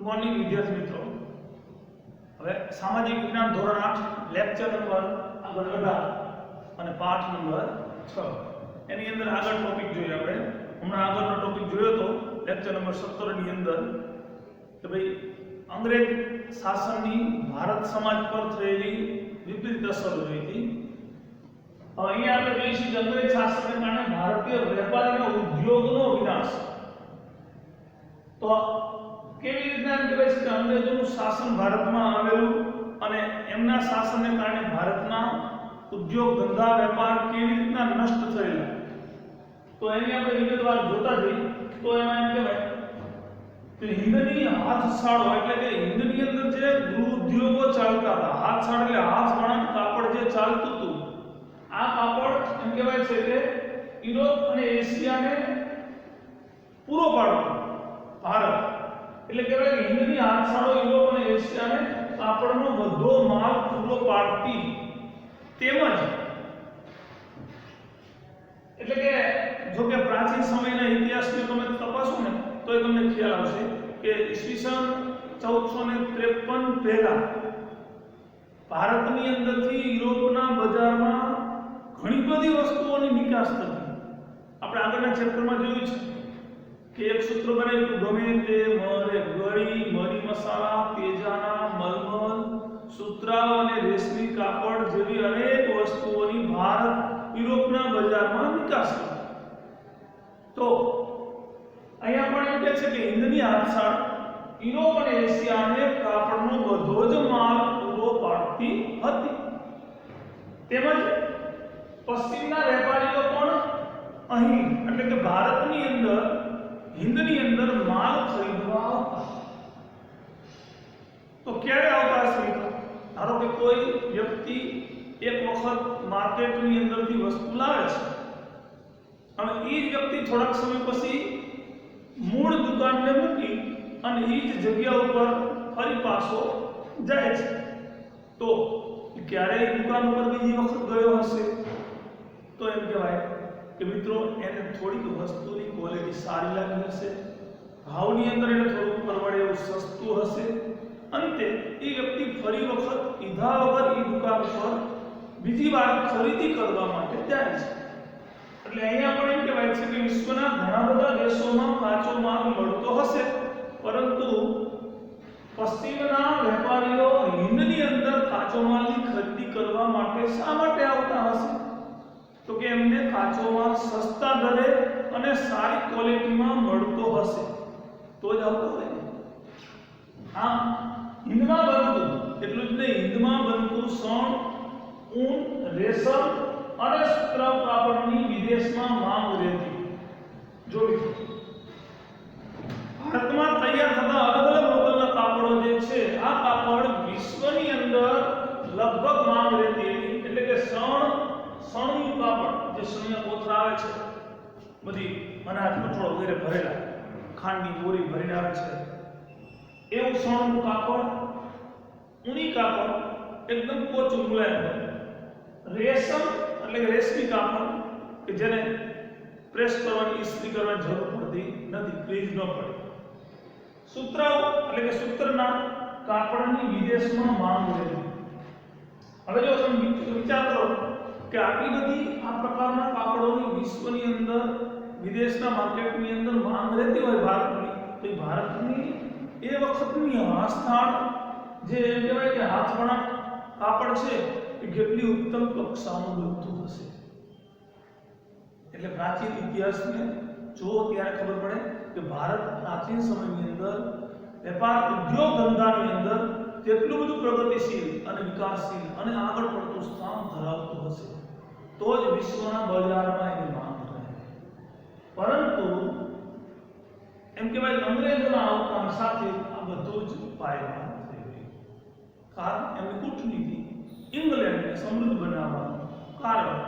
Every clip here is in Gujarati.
મોર્નિંગ વિદ્યાર્થી મિત્રો, હવે સામાજિક વિજ્ઞાન ધોરણ 8 લેક્ચર નંબર આગળ 18 અને પાઠ નંબર 6 એની અંદર આગળ ટોપિક જોઈએ આપણે. હમણાં આગળનો ટોપિક જોયો તો લેક્ચર નંબર 17 ની અંદર કે ભાઈ અંગ્રેજ શાસનની ભારત સમાજ પર થયેલી વિપરીત અસર જોઈ હતી. હવે અહીંયા આપણે જોઈશું કે અંગ્રેજ શાસનને કારણે ભારતીય વેપાર અને ઉદ્યોગનો વિનાશ. તો કેવી રીતના કહેવાય છે કે અંગ્રેજોનું શાસન ભારતમાં આવેલું અને એમના શાસનને કારણે ભારતના ઉદ્યોગ ધંધા વેપાર કેવી રીતના નષ્ટ થયેલા, તો એની આપણે વિગતવાર જોતા જઈએ. તો એમાં એમ કહેવાય કે હિંદની હાથશાળો એટલે કે હિંદની અંદર જે ગૃહ ઉદ્યોગો ચાલતા હતા, હાથશાળ એટલે હાથ વણાટ કાપડ જે ચાલતું હતું, આ કાપડ એમ કહેવાય છે કે યુરોપ અને એશિયાને પૂરો પાડતો ભારત. એટલે કહેવાય કે હિંદની હાથશાળો યુરોપ અને એશિયાને કાપડનો બધો માલ પૂરો પાડતી. તેમજ એટલે કે જો કે પ્રાચીન સમયના ઇતિહાસને તમે તપાસો ને તો એ તમને ખ્યાલ આવશે કે ઈસવીસન 1453 પહેલા ભારતની અંદરથી યુરોપના બજારમાં ઘણી બધી વસ્તુઓની નિકાસ થતી. આપણે આગળના ચેપ્ટરમાં જોયું છે કે એક સૂત્ર બનાવ્યું, ગમે તે મરે ગળી, મરી મસાલા, તેજાના, મલમલ, સુતરાઉ અને રેશમી કાપડ જેવી અનેક વસ્તુઓની ભારત યુરોપના બજારમાં નિકાસ કરતી. તો અહીંયા પણ એમ કહે છે કે હિંદની હાથશાળ યુરોપ અને એશિયાને કાપડનો બધો જ માલ પૂરો પાડતી હતી. તેમજ પશ્ચિમના વેપારીઓ પણ અહીં એટલે કે ભારતની અંદર હિંદની અંદર માલ ખરીદવા આવતા. તો ક્યારે આવતા હશે મિત્રો? ધારો કે કોઈ વ્યક્તિ એક વખત માર્કેટની અંદરથી વસ્તુ લાવે છે અને એ જ વ્યક્તિ થોડાક સમય પછી મૂળ દુકાનને મૂકી અને એ જ જગ્યા ઉપર ફરી પાછો જાય છે. તો ક્યારે દુકાન ઉપર બીજી વખત ગયો હશે? તો એમ કહેવાય કે મિત્રો એને થોડીક વસ્તુની ક્વોલિટી સારી લાગી હશે, ભાવની અંદર એને થોડું પરવડે એવું સસ્તું હશે. અંતે એ વ્યક્તિ ફરી વખત કીધા વગર એ દુકાન પર બીજી વાર ખરીદી કરવા માટે જાય છે. એટલે અહીંયા પણ એમ કહેવાય છે કે વિશ્વના ઘણા બધા દેશોમાં કાચો માલ મળતો હશે, પરંતુ પશ્ચિમના વેપારીઓ હિંદની અંદર કાચો માલની ખરીદી કરવા માટે શા માટે આવતા હશે? તો કે એમને કાચો માલ સસ્તા દરે અને સારી ક્વોલિટીમાં મળતો હશે તો જ આવતો હોય ને. આમ હિંદમાં બનતું, એટલું જ નહીં, હિંદમાં બનતું શણ, ઊન, રેશમ અને સુતરાઉ કાપડની વિદેશમાં માંગ રહેતી. જો ભારતમાં તૈયાર થતા અલગ અલગ લોકલના કાપડો જે છે, આ કાપડ વિશ્વની અંદર લગભગ માંગ રહેતી. એટલે કે સણનું કાપડ, જે સણિયા કોથળા આવે છે, બધી અનાજ કઠોળ વગેરે ભરેલા, ખાંડની બોરી ભરીને આવે છે, એવું સણનું કાપડ, ઊની કાપડ એકદમ પોચું મુલાયમ હોય. રેશમ એટલે કે રેશમી કાપડ કે જેને પ્રેસ કરવાની, ઇસ્ત્રી કરવાની જરૂર પડતી નથી, ક્રીઝ ન પડે. સુતરાઉ એટલે કે સૂત્રના કાપડની વિદેશમાં માંગ રહેતી. હવે જો તમે વિચાર કરો કે આટલી બધી આ પ્રકારના કાપડોની વિશ્વની અંદર, વિદેશના માર્કેટની અંદર માંગ રહેતી હોય ભારતની, તો એ ભારતની એ વખતની હસ્તહાર જે કહેવાય કે હાથ વણાટ કાપડ છે એ કેટલી ઉત્તમ કક્ષાનું બનતું હશે. એટલે પ્રાચીન ઇતિહાસને જો ત્યારે ખબર પડે કે ભારત પ્રાચીન સમયની અંદર વેપાર ઉદ્યોગ ધંધાની અંદર કેટલું બધું પ્રગતિશીલ અને વિકાસશીલ અને આગળ પડતું સ્થાન ધરાવતું હશે, તો જ વિશ્વના બજારમાં એની માંગ રહે. પરંતુ એમ કહેવાય કે અંગ્રેજોના આવતાની સાથે આ બધું જ પાયમાલ થઈ ગયું. કારણ એમની કૂટનીતિ ઇંગ્લેન્ડને સમૃદ્ધ બનાવવાનું કારણ.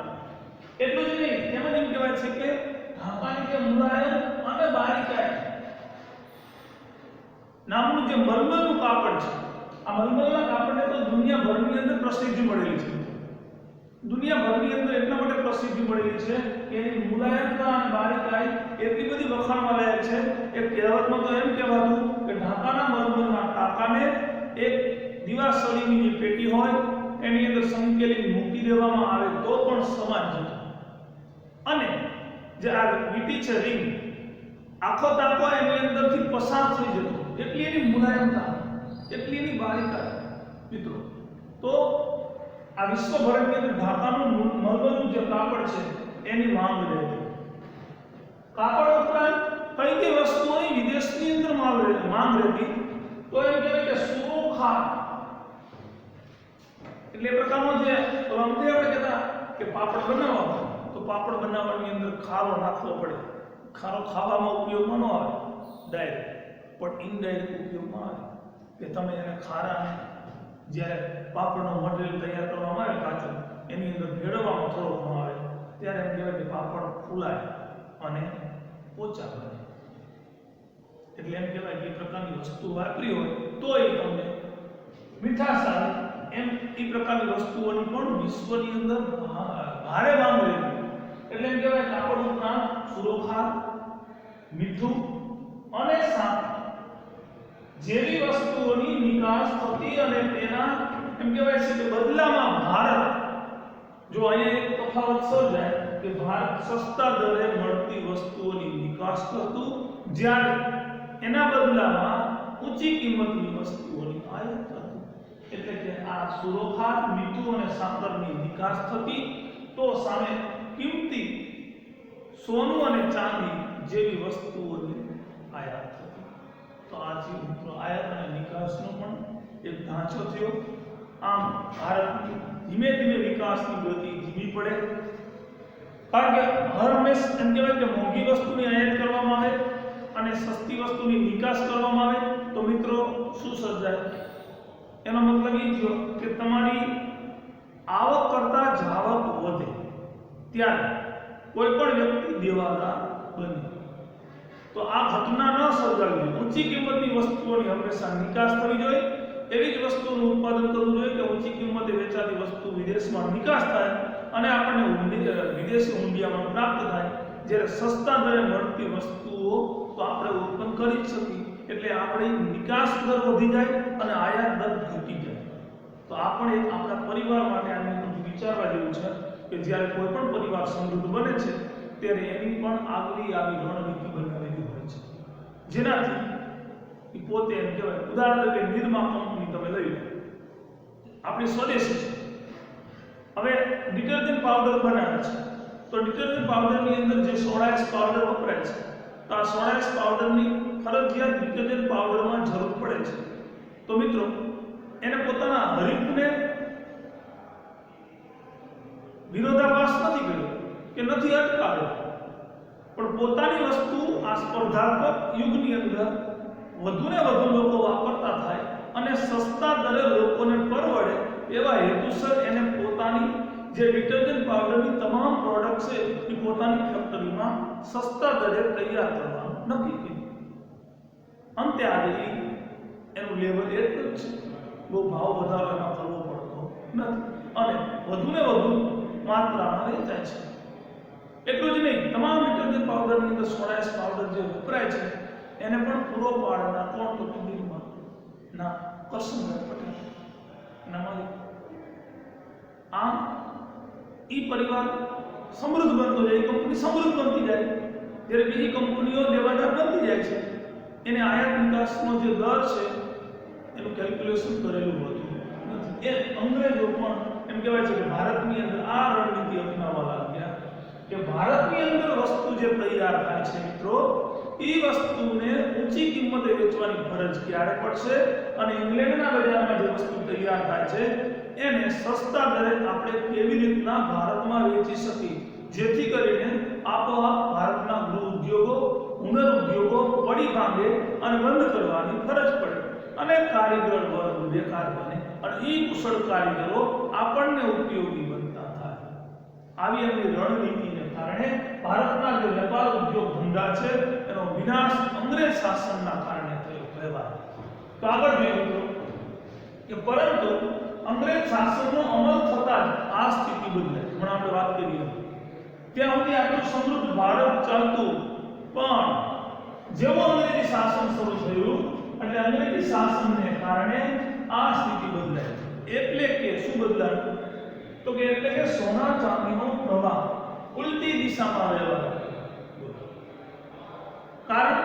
એટલું જ નહીં, તેમજ એમ કહેવાય છે કે ઢાકાની જે મુલાયમ અને બારીકાઈ નામનું જે મલમલનું કાપડ છે, આ મલમલના કાપડને તો દુનિયાભરની અંદર પ્રસિદ્ધિ મળેલી છે. દુનિયાભરની અંદર એટલા માટે પ્રસિદ્ધિ મળેલી છે કે એની મુલાયમતા અને બારીકાઈ એટલી બધી વખાણવા લાયક જાય છે. એક કહેવતમાં તો એમ કહેવાતું કે ઢાકાના મલમલના ટાંકાને એક દીવાસળીની જે પેટી હોય એની અંદર સંકેલી મૂકી દેવામાં આવે તો પણ સમાન જતો. અને જે આ વીંટી છે રિંગ, આખો ટાંકો એની અંદરથી પસાર થઈ જતો, એટલી એની મુલાયમતા, એટલી એની બારીકા મિત્રો. તો આ વિશ્વભરની અંદર ઢાકાનું મલમલનું જે કાપડ છે એની માંગ રહેતી. કાપડ ઉપરાંત કઈ કઈ વસ્તુઓની વિદેશની અંદર માંગ રહેતી, તો એમ કહેવાય કે સુરોખા, એટલે એ પ્રકારનો જે રમતે આપણે કહેતા કે પાપડ બનાવવા, તો પાપડ બનાવવાની અંદર ખારો નાખવો પડે. ખારો ખાવામાં ઉપયોગમાં ન આવે ડાયરેક્ટ, પણ ઇનડાયરેક્ટ ઉપયોગમાં આવે કે તમે એને ખારાને જ્યારે પાપડનો મટીરિયલ તૈયાર કરવામાં આવે કાચું, એની અંદર ભેળવવામાં થોડો ઘણો આવે ત્યારે એમ કહેવાય કે પાપડ ફૂલાય અને પોચા બને. એટલે એમ કહેવાય કે એ પ્રકારની વસ્તુ વાપરી હોય તો એ તમને મીઠાશ આવે. એમ એ પ્રકારની વસ્તુઓની પણ વિશ્વની અંદર ભારે માંગ રહેતી. એટલે એમ કહેવાય કાપડ ઉપરાંત સુરોખા, મીઠું અને સાંકળ જેવી વસ્તુઓની નિકાસ થતી અને તેના એમ કહેવાય છે કે બદલામાં ભારત, જો અહીંયા એક તફાવત સર્જાય કે ભારત સસ્તા દરે મળતી વસ્તુઓની નિકાસ કરતું, જ્યારે એના બદલામાં ઊંચી કિંમતની વસ્તુઓની આયાત કરતું. એટલે કે આ સુરોખા, મીઠું અને સાંકળની નિકાસ થતી, તો સામે કિંમતી સોનું અને ચાંદી જેવી વસ્તુઓની આયાત થતી. તો આ જે મિત્રો આયાત અને નિકાસનો પણ એક ઢાંચો થયો. આમ ભારતની ધીમે ધીમે વિકાસની ગતિ ધીમી પડે, કારણ કે હર હંમેશ એમ કહેવાય કે મોંઘી વસ્તુની આયાત કરવામાં આવે અને સસ્તી વસ્તુની નિકાસ કરવામાં આવે તો મિત્રો શું સર્જાય? એનો મતલબ એ થયો કે તમારી આવક કરતા જાવક વધે, ત્યારે કોઈ પણ વ્યક્તિ દેવાદાર બને. તો આ ઘટના ન સર્જાવી જોઈએ. ઊંચી કિંમતની વસ્તુઓની હંમેશા નિકાસ થવી જોઈએ. એવી જ વસ્તુનું ઉત્પાદન કરવું જોઈએ કે ઊંચી કિંમતે વેચાતી વસ્તુ વિદેશમાં નિકાસ થાય અને આપણને વિદેશી હુંડિયામણ પ્રાપ્ત થાય. જ્યારે સસ્તા દરે મળતી વસ્તુઓ તો આપણે ઉત્પન્ન કરી જ શકીએ, એટલે આપણી નિકાસ દર વધી જાય અને આયાત દર ઘટી જાય. તો આપણે આપણા પરિવાર માટે આને વિચારવા જેવું છે કે જ્યારે કોઈ પણ પરિવાર સમૃદ્ધ બને છે ત્યારે એની પણ આગલી આવી રણનીતિ બનાવેલી હોય છે, જેનાથી એ પોતે એમ કહેવાય. ઉદાહરણ તરીકે નિરમા કંપની તમે લઈ લો, આપણી સ્વદેશી છે. હવે ડિટર્જન્ટ પાવડર બનાવે છે, તો ડિટર્જન્ટ પાવડરની અંદર જે સોડા પાવડર વપરાય છે, તો આ સોડા પાવડરની ફરજિયાત ડિટર્જન્ટ પાવડરમાં જરૂર પડે છે. તો મિત્રો એને પોતાના હરીફને વિરોધાભાસ નથી કર્યો કે નથી અટકાવ્યો, પણ પોતાની વસ્તુ આ સ્પર્ધાત્મક યુગની અંદર વધુને વધુ લોકો વાપરતા થાય અને સસ્તા દરે લોકોને પરવડે એવા હેતુસર એને પોતાની જે ડિટર્જન્ટ પાવડરની તમામ પ્રોડક્ટ છે એ પોતાની ફેક્ટરીમાં સસ્તા દરે તૈયાર કરવાનું નક્કી કર્યું. અંતે આજે એનું લેવલ એટલું જ છે, બહુ ભાવ વધારો એમાં કરવો પડતો નથી અને વધુને વધુ માત્રામાં વેચાય છે. એટલું જ નહીં, તમામ ડિટર્જન્ટ પાવડરની અંદર સોડા પાવડર જે વપરાય છે એને પણ પૂરો પાડનાર કોણ? તો નિરમા ના કરશનભાઈ પટેલ ના માલિક. આમ ઈ પરિવાર સમૃદ્ધ બનતો જાય, કંપની સમૃદ્ધ બનતી જાય, જ્યારે બીજી કંપનીઓ દેવાદાર બનતી જાય છે. એને આયાત નિકાસનો જે દર છે એનું કેલ્ક્યુલેશન કરેલું હોતું નથી. એ અંગ્રેજો પણ એમ કહેવાય છે કે ભારતની અંદર આ રણનીતિ અપનાવવા લાગ્યા કે ભારતની અંદર વસ્તુ જે તૈયાર થાય છે મિત્રો, એ વસ્તુને ઊંચી કિંમતે વેચવાની ફરજ ક્યારે પડશે અને ઇંગ્લેન્ડના બજારમાં જે વસ્તુ તૈયાર થાય છે એને સસ્તા દરે આપણે કેવી રીતના ભારતમાં વેચી શકીએ, જેથી કરીને આપોઆપ ભારતના ગૃહ ઉદ્યોગો, હુનર ઉદ્યોગો પડી ભાંગે અને બંધ કરવાની ફરજ પડે અને કારીગર વર્ગ બેકાર બને અને એ કુશળ કારીગરો આપણને ઉપયોગી બનતા થાય. આવી એમની રણનીતિને કારણે ભારતના જે વેપાર ઉદ્યોગ ધંધા છે એનો વિનાશ અંગ્રેજ શાસનના કારણે થયો કહેવાય. તો આગળ જોઈએ કે પરંતુ અંગ્રેજ શાસનનો અમલ થતા જ આ સ્થિતિ બદલાઈ. હમણાં આપણે વાત કરી ત્યાં સુધી આટલું સમૃદ્ધ ભારત ચાલતું, પણ એટલે અંગ્રેજી શાસનને કારણે આ સ્થિતિ બદલાઈ. એટલે કે શું બદલાયું? તો કે એટલે કે સોના ચાંદીનો પ્રવાહ ઉલટી દિશામાં વહેવા લાગ્યો. કારણ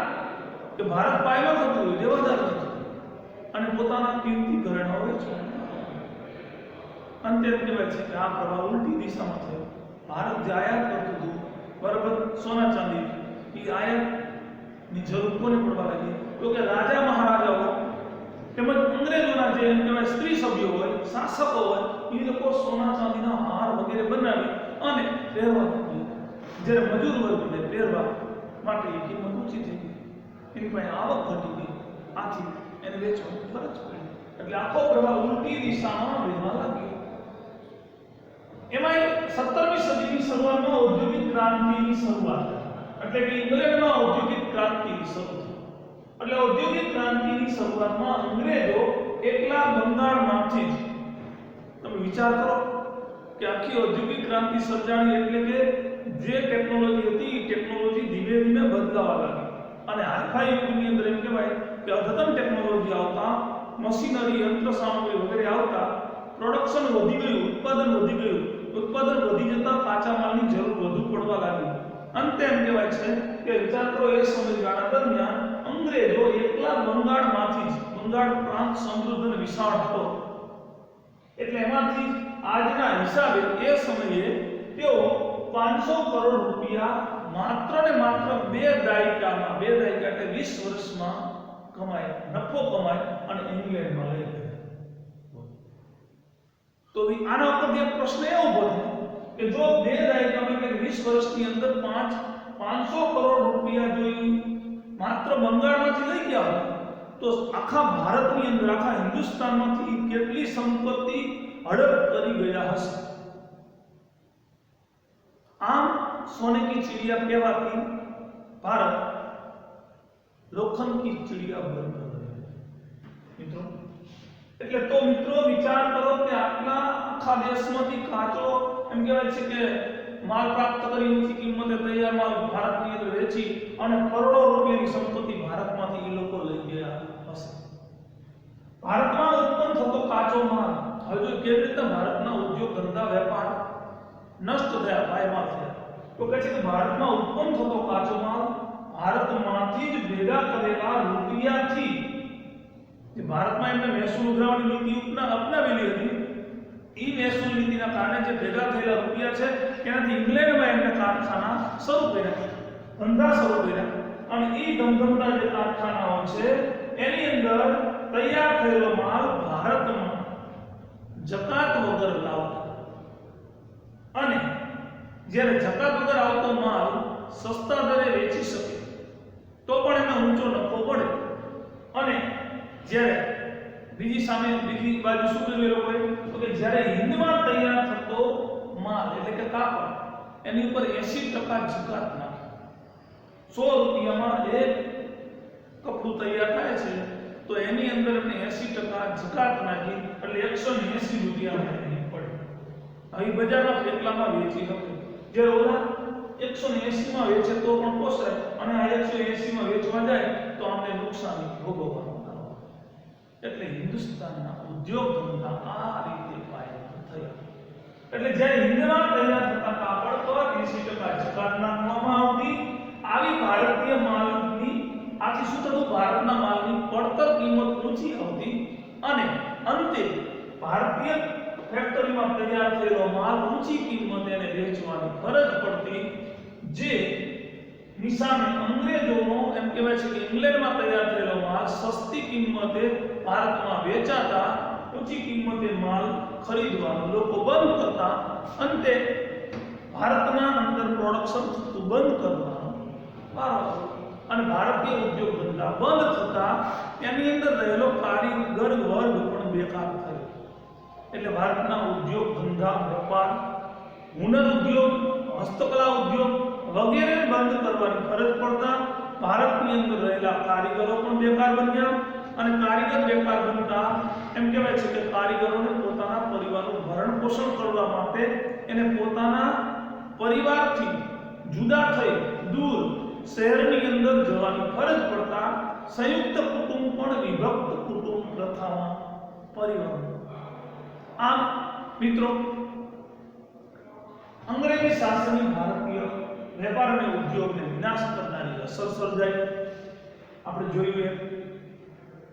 કે ભારત પાયલો થતું હોય, દેવાદાર થતું અને પોતાના કિંમતી ઘરેણાઓ વેચવાના. અંતે કહેવાય છે કે આ પ્રવાહ ઉલટી દિશામાં થયો. ભારત જે આયાત કરતું હતું, બરાબર, સોના ચાંદી, એ આયાતની જરૂર કોને પડવા લાગી? તો કે રાજા મહારાજાઓ તેમજ અંગ્રેજોના જે એમ કહેવાય સ્ત્રી સભ્યો હોય, શાસકો હોય, એ લોકો સોના ચાંદીના હાર વગેરે બનાવી અને પહેરવા લાગ્યા. જ્યારે મજૂર વર્ગને પહેરવા માટે એ કિંમત ઊંચી થઈ ગઈ, એની પાસે આવક ઘટી ગઈ, આથી એને વેચવાની ફરજ પડી. એટલે આખો પ્રવાહ ઉલટી દિશામાં વહેવા લાગ્યો. એમાં 17મી સદીની શરૂઆતમાં ઔદ્યોગિક ક્રાંતિની શરૂઆત, એટલે કે ઇંગ્લેન્ડમાં ઔદ્યોગિક ક્રાંતિની શરૂઆત. એટલે ઔદ્યોગિક ક્રાંતિની શરૂઆતમાં અંગ્રેજો એકલા બંગાળમાંથી જ, તમે વિચાર કરો કે આખી ઔદ્યોગિક ક્રાંતિ સર્જાણી એટલે કે જે ટેકનોલોજી હતી એ ટેકનોલોજી ધીમે ધીમે બદલાવા લાગી. અને હાઈફાઈ યુગની અંદર એમ કહેવાય કે અદ્યતન ટેકનોલોજી આવતા, મશીનરી, યંત્ર સામગ્રી વગેરે આવતા પ્રોડક્શન વધી ગયું, ઉત્પાદન વધી ગયું. ઉત્પાદન વધી જતા કાચા માલની જરૂર વધુ પડવા લાગી. અંતે એમ કહેવાય છે કે વિચાર કરો, એ સમયગાળા દરમિયાન અંગ્રેજો એકલા બંગાળમાંથી જ, બંગાળ પ્રાંત સમૃદ્ધ અને વિશાળ હતો, એટલે એમાંથી આજના હિસાબે એ સમયે તેઓ 500 કરોડ રૂપિયા માત્ર ને માત્ર 2 દાયકામાં, 2 દાયકા એટલે 20 વર્ષમાં કમાય, નફો કમાય અને ઇંગ્લેન્ડમાં લઈ ગયા. તો આના ઉપરથી એક પ્રશ્ન એ ઊભો થાય કે જો 2 દાયકામાં એટલે 20 વર્ષની અંદર 500 કરોડ રૂપિયા જો માત્ર બંગાળમાંથી લઈ ગયા હોય, તો આખા ભારતની અંદર, આખા હિન્દુસ્તાનમાંથી કેટલી સંપત્તિ હડપ કરી ગયા હશે. આમ सोने की चिड़िया कहवाती भारत लोखंड की चिड़िया बन गई. मित्रों, એટલે તો મિત્રો વિચાર કરો કે આટલા આખા દેશમાંથી કાચો એમ કહેવાય છે કે માલ પ્રાપ્ત કરી ઊંચી કિંમતે તૈયાર માલ ભારતની અંદર વેચી અને કરોડો રૂપિયાની સંપત્તિ ભારતમાંથી એ લોકો લઈ ગયા હશે. ભારતમાં ઉત્પન્ન થતો કાચો માલ હવે કેવી રીતે ભારતના ઉદ્યોગ ધંધા વેપાર નષ્ટ થયા, પાયમાલ થયા. તો કહે છે કે ભારતમાં ઉત્પન્ન થતો કાચો માલ ભારતમાંથી જ ભેગા કરેલા રૂપિયાથી, જે ભારતમાં એમને મહેસૂલ ઉઘરાવવાની નીતિ અપનાવેલી હતી, એ મહેસૂલ નીતિના કારણે જે ભેગા થયેલા રૂપિયા છે એનાથી ઇંગ્લેન્ડમાં એમને કારખાના શરૂ કર્યા, ધંધા શરૂ કર્યા. અને એ ધંધા જે કારખાનાઓ છે એની અંદર તૈયાર થયેલો માલ ભારતમાં જકાત વગર લાવતા, અને જ્યારે જકાત વગર આવતો માલ સસ્તા દરે વેચી શકે તો પણ એનો ઊંચો નફો પડે. અને જ્યારે બીજી બાજુ શું કર્યું એ લોકોએ? તો કે જ્યારે હિન્દમાં તૈયાર થતો માલ એટલે કે કાપડ, એની ઉપર 80% જકાત નાખે. 100 રૂપિયામાં એક કપડું તૈયાર થાય છે તો એની અંદર એમને 80% જકાત નાખી એટલે 180 રૂપિયા પડે. હવે બજારમાં કેટલામાં વેચી શકે? જે ઓલા 180 માં વેચે તો પણ પોસાય, અને આ 180 માં વેચવા જાય તો આપણે નુકસાની ભોગવવાનું થાય. એટલે હિન્દુસ્તાનના ઉદ્યોગ ધંધા આ રીતે પાયમાલ થયા. એટલે જ્યારે હિન્દમાં તૈયાર થતા કાપડ પર 80% જકાત નાખવામાં આવતી, આવી ભારતીય માલની આથી શું થતું? ભારતના માલની પડતર કિંમત ઊંચી આવતી અને અંતે ભારતીય ફેક્ટરીમાં તૈયાર થયેલો માલ ઊંચી કિંમતે એને વેચવાની ફરજ પડતી, જે નિશાને અંગ્રેજોનો એમ કહેવાય છે કે ઇંગ્લેન્ડમાં તૈયાર થયેલો માલ સસ્તી કિંમતે ભારતમાં વેચાતા, ઊંચી કિંમતે માલ ખરીદવાનું લોકો બંધ કરતા, અંતે ભારતના અંદર પ્રોડક્શન થતું બંધ કરવાનું વારો અને ભારતીય ઉદ્યોગ ધંધા બંધ થતા એની અંદર રહેલો કારીગર વર્ગ પણ બેકાર થયો. એટલે ભારતના ઉદ્યોગ ધંધા, વેપાર, હુનર ઉદ્યોગ, હસ્તકલા ઉદ્યોગ વગેરે બંધ કરવાની ફરજ પડતા ભારતની અંદર રહેલા કારીગરો પણ બેકાર બન્યા. અને કારીગર બેકાર બનતા એમ કહેવાય છે કે કારીગરોને પોતાના પરિવારનું ભરણ પોષણ કરવા માટે એને પોતાના પરિવારથી જુદા થઈ દૂર શહેરની અંદર જવાની ફરજ પડતા સંયુક્ત કુટુંબ પણ વિભક્ત કુટુંબ પ્રથામાં પરિણમ્યું. આમ મિત્રો, અંગ્રેજી શાસનની ભારતીય વેપાર અને ઉદ્યોગને વિનાશ કરનારી અસર સર્જાઈ. આપણે જોયું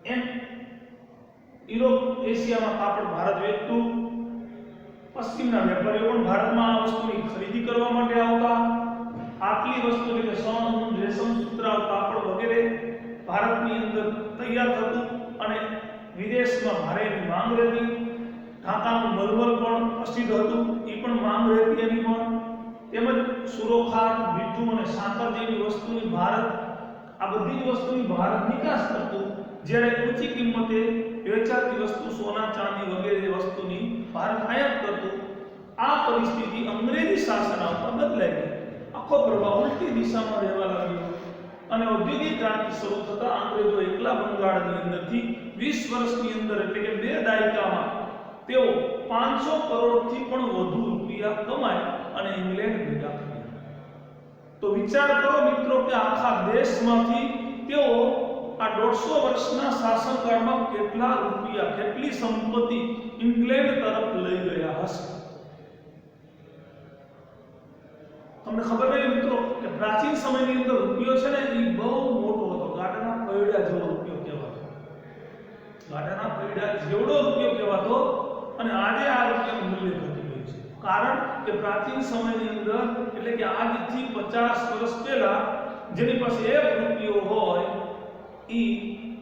એમ યુરોપ એશિયામાં કાપડ ભારત વેચતું, પશ્ચિમના વેપારીઓ પણ ભારતમાં આ વસ્તુની ખરીદી કરવા માટે આવતા. આટલી વસ્તુ એટલે શણ, ઊન, રેશમ, સુતરાઉ, કાપડ વગેરે ભારતની અંદર તૈયાર થતું અને વિદેશમાં ભારે એની માંગ રહેતી. ઢાકાનું મલમલ પણ પ્રસિદ્ધ હતું, એ પણ માંગ રહેતી એની પણ. તેમજ સુરોખાટ, મીઠું અને સાકર જેવી વસ્તુની ભારત, આ બધી જ વસ્તુની ભારત નિકાસ કરતું, જ્યારે ઊંચી કિંમતે વેચાતી વસ્તુ સોના, ચાંદી વગેરે વસ્તુની ભારત આયાત કરતું. આ પરિસ્થિતિ અંગ્રેજી શાસન આવતા બદલાઈ ગઈ. આખો પ્રભાવ ઉલટી દિશામાં રહેવા લાગ્યો અને ઔદ્યોગિક ક્રાંતિ શરૂ થતા અંગ્રેજો એકલા બંગાળની અંદરથી 20 વર્ષની અંદર એટલે કે 2 દાયકામાં તેઓ 500 કરોડથી પણ વધુ રૂપિયા કમાય અને ઇંગ્લેન્ડ ભેગા કર્યા. તો વિચાર કરો મિત્રો કે આખા દેશમાંથી તેઓ આ 150 વર્ષના શાસનકાળમાં કેટલા રૂપિયા, કેટલી સંપત્તિ ઇંગ્લેન્ડ તરફ લઈ ગયા હશે. તમને ખબર નહીં મિત્રો કે પ્રાચીન સમયની અંદર રૂપિયો છે ને એ બહુ મોટો હતો. ગાડાના પૈડા જેવો રૂપિયો કહેવાતો. ગાડાના પૈડા જેવડો રૂપિયો કહેવાતો અને આજે આ રૂપિયાનું મૂલ્ય ઘટી ગયું છે. કારણ કે પ્રાચીન સમયની અંદર એટલે કે આજથી 50 વર્ષ પહેલા જેની પાસે 1 રૂપિયો હોય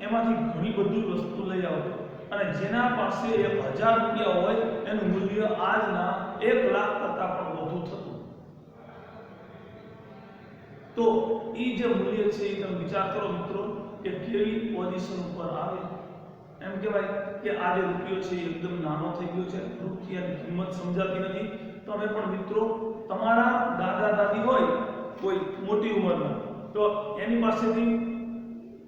એમાંથી ઘણી બધી વસ્તુ લઈ આવતો અને જેના પાસે 1000 રૂપિયા હોય એનું મૂલ્ય આજના 1 લાખ કરતા પણ વધુ થતું. તો એ જે મૂલ્ય છે એ તમે વિચાર કરો મિત્રો કે કેવી પોઝિશન ઉપર આવે. એમ કહેવાય કે આ જે રૂપિયો છે એ એકદમ નાનો થઈ ગયો છે, રૂપિયાની કિંમત સમજાતી નથી. તમે પણ મિત્રો તમારા દાદા દાદી હોય કોઈ મોટી ઉંમરના, તો એની પાસેથી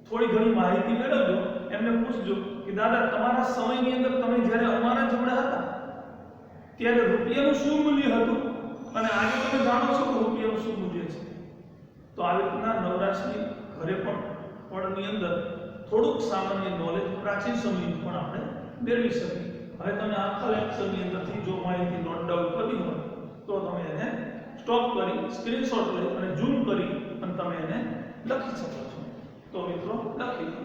થોડી ઘણી માહિતી મેળવજો. એમને પૂછજો કે દાદા તમારા સમયની અંદર તમે જ્યારે અમારા જમણા હતા ત્યારે રૂપિયાનું શું મૂલ્ય હતું અને આજે તમે જાણો છો કે રૂપિયાનું શું મૂલ્ય છે. તો આવી રીતના નવરાશની ઘરે પણ પળની અંદર થોડુંક સામાન્ય નોલેજ પ્રાચીન સમયનું પણ આપણે મેળવી શકીએ. હવે તમે આખા લેક્ચરની અંદરથી જો માહિતી નોટ ડાઉન કરવી હોય તો તમે એને સ્ટોપ કરી સ્ક્રીનશોટ લઈ અને ઝૂમ કરી અને તમે એને લખી શકો છો. તો મિત્રો લખી લો.